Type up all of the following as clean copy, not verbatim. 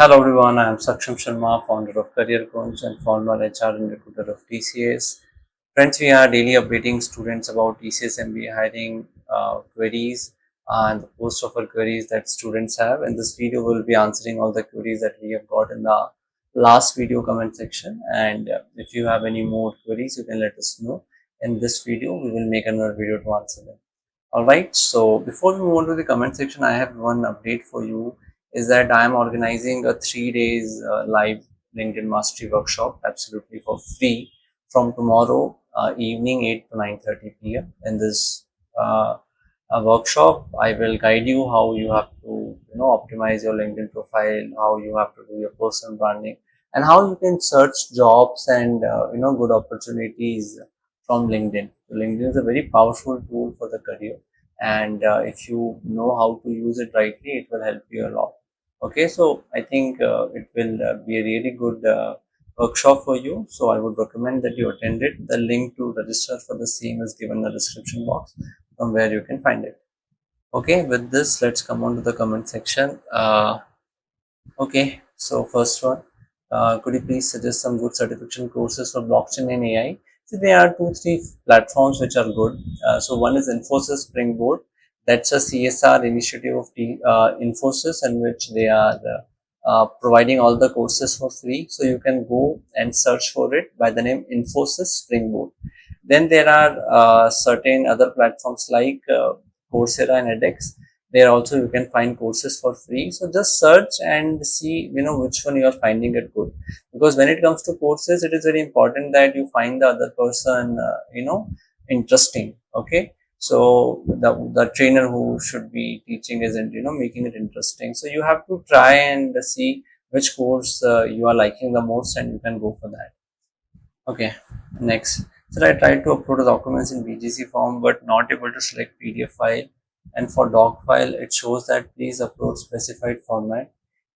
Hello everyone, I am Saksham Sharma, founder of Careerkunj and former HR and recruiter of TCS. Friends, we are daily updating students about TCS MBA hiring queries and the post offer queries that students have. In this video, we'll be answering all the queries that we have got in the last video comment section. And if you have any more queries, you can let us know. In this video, we will make another video to answer them. Alright, so before we move on to the comment section, I have one update for you is that I am organizing a 3 days live LinkedIn Mastery workshop absolutely for free from tomorrow evening 8 to 9:30 p.m. In this workshop, I will guide you how you have to optimize your LinkedIn profile, how you have to do your personal branding, and how you can search jobs and good opportunities from LinkedIn. So LinkedIn is a very powerful tool for the career, and if you know how to use it rightly, it will help you a lot. Okay, so I think it will be a really good workshop for you. So I would recommend that you attend it. The link to register for the same is given in the description box from where you can find it. Okay, with this, let's come on to the comment section. Okay, so first one, could you please suggest some good certification courses for blockchain and AI? So there are two, three platforms which are good. So one is Infosys Springboard. That's a CSR initiative of the Infosys, in which they are providing all the courses for free. So you can go and search for it by the name Infosys Springboard. Then there are certain other platforms like Coursera and edX. There also you can find courses for free. So just search and see which one you are finding it good, because when it comes to courses, it is very important that you find the other person interesting. Okay, so the trainer who should be teaching isn't making it interesting. So you have to try and see which course you are liking the most, and you can go for that. Okay, next. So I tried to upload the documents in BGC form but not able to select PDF file, and for doc file it shows that please upload specified format.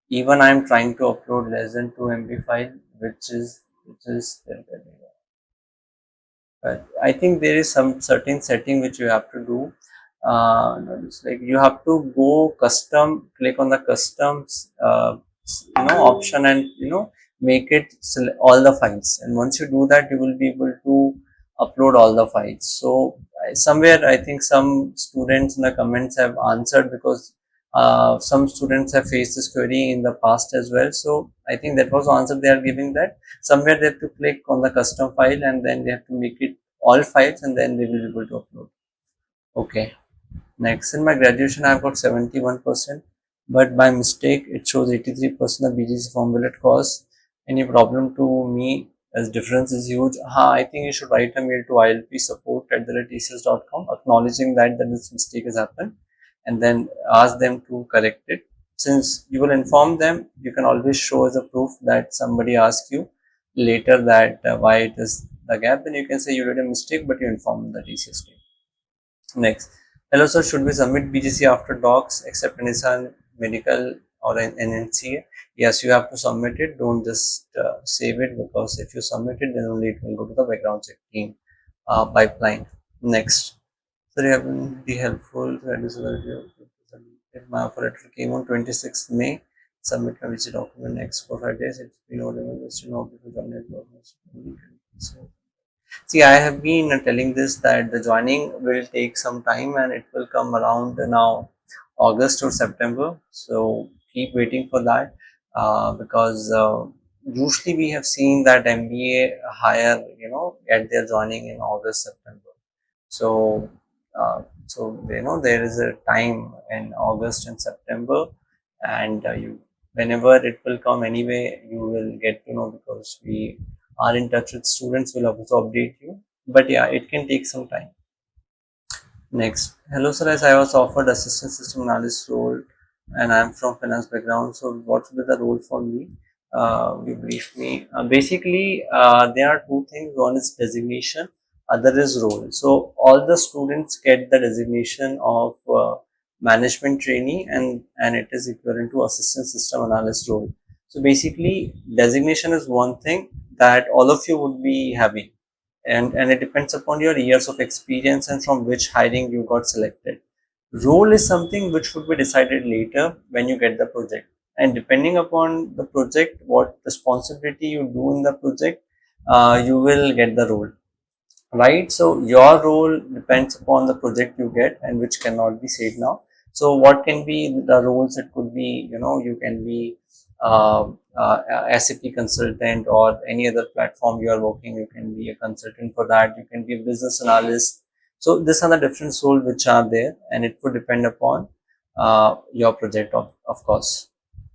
Even I am trying to upload less than 2 MB file, which is but I think there is some certain setting which you have to do. It's like you have to go custom, click on the customs option, and make it all the files. And once you do that, you will be able to upload all the files. So somewhere I think some students in the comments have answered, because some students have faced this query in the past as well. So I think that was the answer they are giving, that somewhere they have to click on the custom file and then they have to make it all files, and then they will be able to upload. Okay, next, in my graduation I've got 71%, but by mistake it shows 83% of BGC form. Will it cause any problem to me as difference is huge? I think you should write a mail to ilpsupport@tcs.com acknowledging that this mistake has happened, and then ask them to correct it. Since you will inform them, you can always show as a proof that somebody asked you later that why it is the gap. Then you can say you did a mistake, but you informed the TCS team. Next, hello sir, should we submit BGC after docs except NSR medical or an NNCA? Yes, you have to submit it. Don't just save it, because if you submit it, then only it will go to the background check team pipeline. Next, so you have been be helpful. My offer letter came on 26th May. Submit my VC document next 4-5 days. It's been ordered. See, I have been telling this that the joining will take some time, and it will come around now August or September. So keep waiting for that, because usually we have seen that MBA hire get their joining in August, September. So there is a time in August and September, and you whenever it will come anyway, you will get to know, because we are in touch with students. Will also update you, but yeah, it can take some time. Next, hello sir, as I was offered assistant system analyst role and I am from finance background, so what will be the role for me? You brief me. Basically, there are two things. One is designation, other is role. So all the students get the designation of management trainee, and it is equivalent to assistant system analyst role. So basically, designation is one thing that all of you would be having, and it depends upon your years of experience and from which hiring you got selected. Role is something which would be decided later when you get the project, and depending upon the project, what responsibility you do in the project, you will get the role, right? So your role depends upon the project you get, and which cannot be said now. So what can be the roles? It could be, you can be a SAP consultant or any other platform you are working. You can be a consultant for that. You can be a business analyst. So these are the different roles which are there, and it would depend upon your project, of course.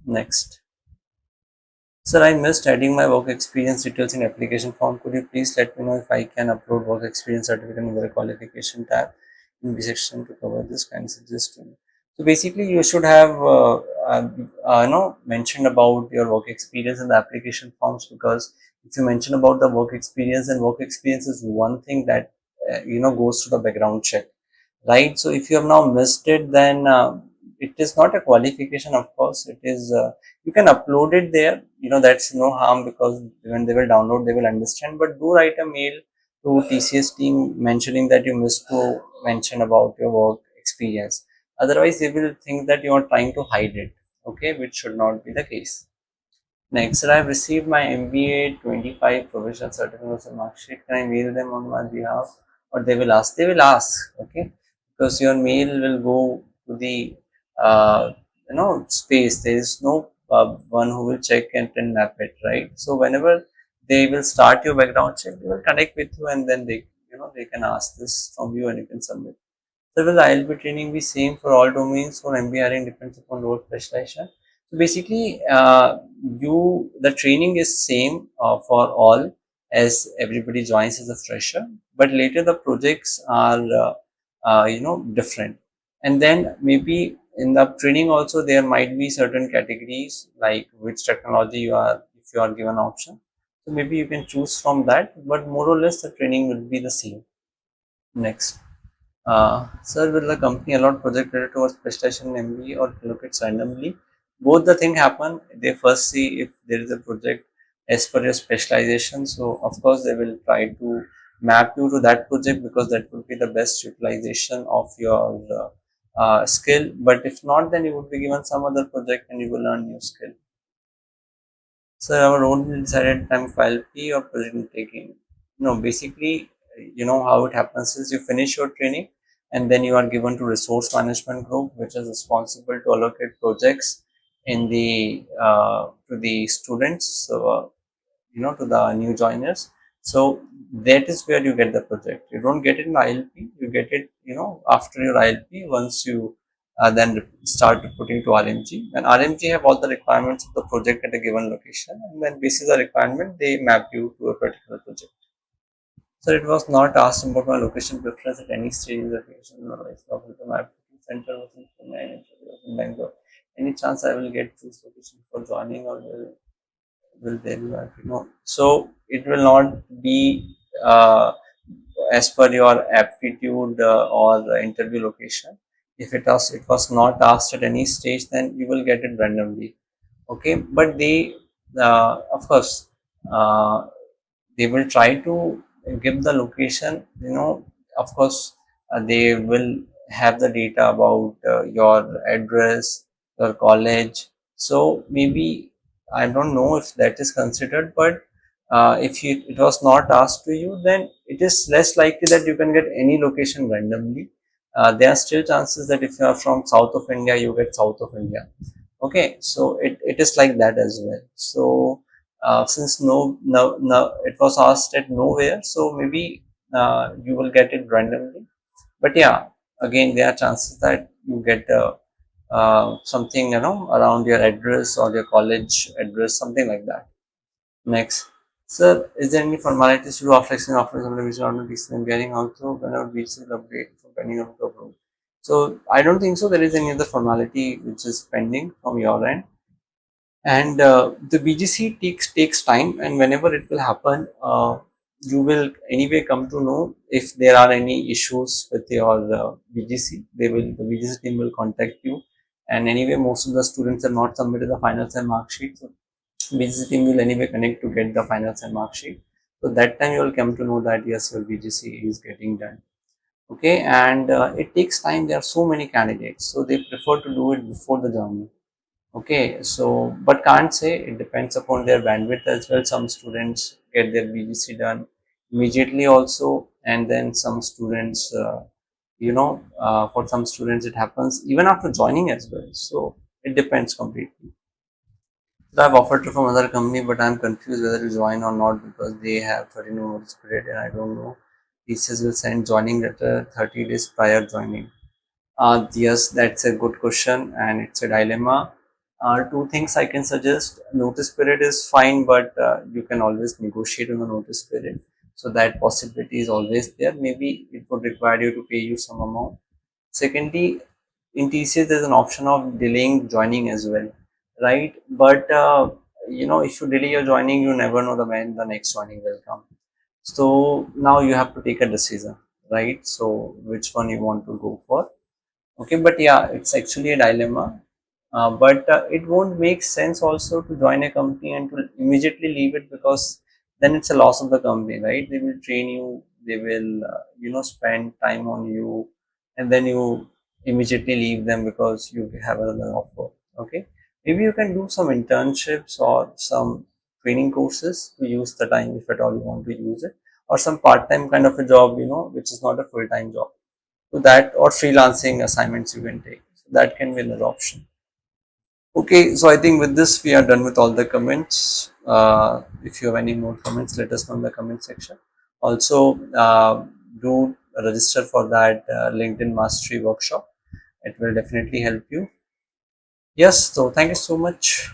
Next. Sir, I missed adding my work experience details in application form. Could you please let me know if I can upload work experience certificate in the qualification tab in B section to cover this kind of suggestion? So basically, you should have mentioned about your work experience in the application forms, because if you mention about the work experience, and work experience is one thing that goes to the background check, right? So if you have now missed it, then it is not a qualification. Of course, it is. You can upload it there. That's no harm, because when they will download, they will understand. But do write a mail to TCS team mentioning that you missed to mention about your work experience. Otherwise, they will think that you are trying to hide it. Okay, which should not be the case. Next, sir, I have received my MBA 25 provisional certificates and mark sheet. Can I mail them on my behalf, or they will ask? They will ask, okay, because your mail will go to the space. There is no one who will check and map it, right? So whenever they will start your background check, they will connect with you, and then they can ask this from you, and you can submit. So will the ILB training be same for all domains, for MBA hiring depends upon role specialization? So basically, the training is same for all, as everybody joins as a fresher, but later the projects are different. And then maybe in the training also there might be certain categories, like which technology you are, if you are given option. So maybe you can choose from that, but more or less the training will be the same. Next. Sir, will the company allot project credit towards specialization in MBA or allocates randomly? Both the thing happen. They first see if there is a project as per your specialization. So of course they will try to map you to that project, because that would be the best utilization of your skill. But if not, then you would be given some other project and you will learn new skill. So our own decided time file P or project taking. No, basically, how it happens is you finish your training, and then you are given to resource management group, which is responsible to allocate projects in the to the students. So to the new joiners. So that is where you get the project. You don't get it in ILP. You get it, after your ILP, once you then start reporting to RMG. And RMG have all the requirements of the project at a given location, and then basis the requirement, they map you to a particular project. So it was not asked about my location preference at any stage in the application. No, it's not with my application center was in Chennai, and it was in Bangalore. Any chance I will get this location for joining, or will there be no? So it will not be as per your aptitude or the interview location. If it was not asked at any stage, then you will get it randomly. Okay, but they of course uh, they will try to give the location. Of course they will have the data about your address, your college. So maybe I don't know if that is considered, but if it was not asked to you, then it is less likely that you can get any location randomly. There are still chances that if you are from south of India, you get south of India. Okay, so it is like that as well. So since no, it was asked at nowhere, so maybe you will get it randomly. But yeah, again, there are chances that you get something around your address or your college address, something like that. Next, sir, is there any formalities to do after extending after some revision on the bearing also whenever we will upgrade from pending up to approve? So I don't think so. There is any other formality which is pending from your end, and the BGC takes time, and whenever it will happen, you will anyway come to know if there are any issues with your BGC. The BGC team will contact you, and anyway most of the students have not submitted the final and mark sheet. So BGC team will anyway connect to get the final and mark sheet. So that time you will come to know that yes, your BGC is getting done. Okay, and it takes time. There are so many candidates, so they prefer to do it before the journey. Okay, so but can't say, it depends upon their bandwidth as well. Some students get their BGC done immediately also, and then some students, for some students it happens even after joining as well. So it depends completely. So I've offered to from another company, but I'm confused whether to join or not because they have 30 notice period, and I don't know. TCS will send joining letter 30 days prior joining. Yes, that's a good question, and it's a dilemma. Two things I can suggest. Notice period is fine, but you can always negotiate on the notice period. So that possibility is always there. Maybe it would require you to pay you some amount. Secondly, in TCS, there's an option of delaying joining as well, right? But if you delay your joining, you never know the when the next joining will come. So now you have to take a decision, right? So which one you want to go for? Okay, but yeah, it's actually a dilemma. But it won't make sense also to join a company and to immediately leave it, because then it's a loss of the company, right? They will train you, they will spend time on you, and then you immediately leave them because you have another offer. Okay, maybe you can do some internships or some training courses to use the time if at all you want to use it, or some part-time kind of a job, which is not a full-time job. So that, or freelancing assignments you can take. So that can be another option. Okay, so I think with this we are done with all the comments. If you have any more comments, let us know in the comment section. Also, do register for that LinkedIn Mastery workshop. It will definitely help you. Yes, so thank you so much.